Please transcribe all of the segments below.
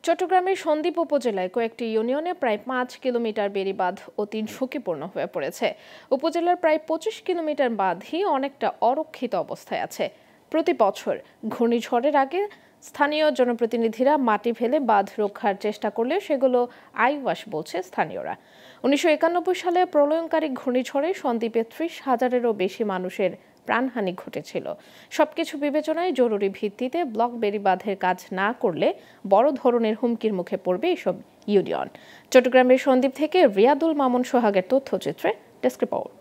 চট্টগ্রামের সন্দ্বীপ উপজেলায় কয়েকটি ইউনিয়নে প্রায় ৫ কিলোমিটার বেড়িবাঁধ অতি ঝুঁকিপূর্ণ হয়ে পড়েছে। উপজেলার প্রায় ২৫ কিলোমিটার বাঁধই অনেকটা অরক্ষিত অবস্থায় আছে। প্রতি বছর ঘূর্ণিঝড়ের আগে স্থানীয় জনপ্রতিনিধিরা মাটি ফেলে বাঁধ রক্ষার চেষ্টা করলে সেগুলো আইওয়াশ বলছে স্থানীয়রা। ১৯৯১ সালে প্রলয়ঙ্কারী ঘূর্ণিঝড়ে সন্দ্বীপে ৩০,০০০-এরও বেশি মানুষের প্রাণহানি ঘটেছিল। সবকিছু বিবেচনায় জরুরি ভিত্তিতে ব্লক বেড়িবাঁধের কাজ না করলে বড় ধরনের হুমকির মুখে পড়বে এসব ইউনিয়ন। চট্টগ্রামের সন্দ্বীপ থেকে রিয়াদুল মামুন সোহাগের তথ্যচিত্রে ডেস্ক রিপোর্ট।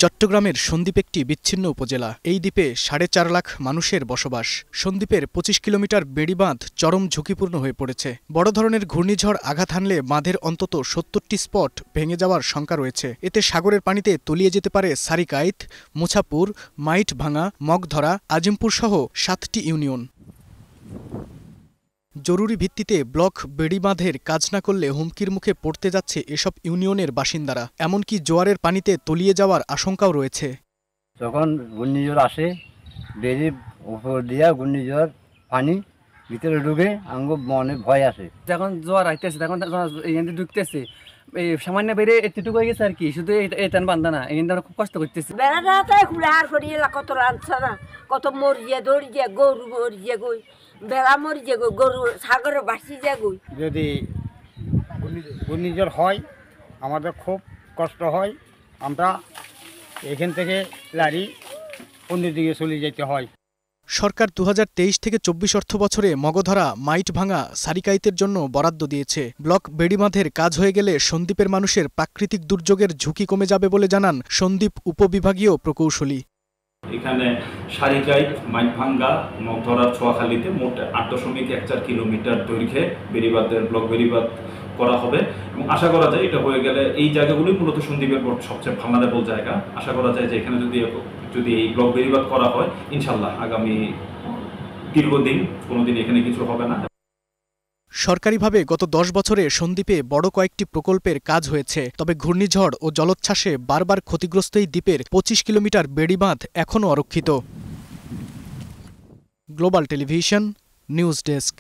চট্টগ্রামের সন্দ্বীপ একটি বিচ্ছিন্ন উপজেলা। এই দ্বীপে ৪.৫ লাখ মানুষের বসবাস। সন্দ্বীপের ২৫ কিলোমিটার বেড়িবাঁধ চরম ঝুঁকিপূর্ণ হয়ে পড়েছে। বড় ধরনের ঘূর্ণিঝড় আঘাত হানলে বাঁধের অন্তত ৭০টি স্পট ভেঙে যাওয়ার শঙ্কা রয়েছে। এতে সাগরের পানিতে তলিয়ে যেতে পারে সারিকাইত, মুছাপুর, মাইটভাঙা, মগধরা, আজিমপুর সহ ৭টি ইউনিয়ন। জরুরি ভিত্তিতে ব্লক বেড়িবাঁধের কাজ না করলে হুমকির মুখে পড়তে যাচ্ছে এসব ইউনিয়নের বাসিন্দারা। এমনকি জোয়ারের পানিতে তলিয়ে যাওয়ার আশঙ্কাও রয়েছে। যখন ঘূর্ণিঝড় আসে, বেড়ির উপর দিয়া ঘূর্ণিঝড় পানি ভিতরে ঢুকে আঙ্গ মনে ভয় আসে। যখন জোয়ার আইতেছে তখন এখানে ঢুকতেছে, এই সামান্য বেড়ে এতটুকু হয়ে গেছে আর কি, শুধু এই টান বান্ধা না, এখানে আমরা খুব কষ্ট করতেছি। বেড়াটাই খুলে আর করিয়ে কত রান্না না, কত মরিয়ে দৌড়িয়ে গরু মরিয়ে গই, বেড়া মরিয়ে গই, গরু সাগরে বাসি যা গই। যদি ঘূর্ণিঝড় হয় আমাদের খুব কষ্ট হয়, আমরা এখান থেকে লারি অন্যদিকে চলে যেতে হয়। সরকার ২০২৩ থেকে ২৪ অর্থ বছরে মগধরা, মাইটভাঙা, সারিকাইতের জন্য বরাদ্দ দিয়েছে। ব্লক বেড়িবাঁধের কাজ হয়ে গেলে সন্দ্বীপের মানুষের প্রাকৃতিক দুর্যোগের ঝুঁকি কমে যাবে বলে জানান সন্দ্বীপ উপবিভাগীয় প্রকৌশলী। এখানে সারিকাইত, মাইটভাঙ্গা, মগধরার ছোয়াখালীতে মোট ৮.১৪ কিলোমিটার দৈর্ঘ্যে বেড়িবাঁধের ব্লক বেড়িবাঁধ করা হবে এবং আশা করা যায় এটা হয়ে গেলে এই জায়গাগুলোই মূলত সন্দ্বীপের সবচেয়ে ভালনারেবল জায়গা। আশা করা যায় যে এখানে যদি এই ব্লক বেড়িবাঁধ করা হয়, ইনশাল্লাহ আগামী দীর্ঘদিন কোনোদিন এখানে কিছু হবে না। সরকারিভাবে গত ১০ বছরে সন্দ্বীপে বড় কয়েকটি প্রকল্পের কাজ হয়েছে। তবে ঘূর্ণিঝড় ও জলোচ্ছ্বাসে বারবার ক্ষতিগ্রস্ত এই দ্বীপের ২৫ কিলোমিটার বেড়িবাঁধ এখনও অরক্ষিত। Global Television, news desk.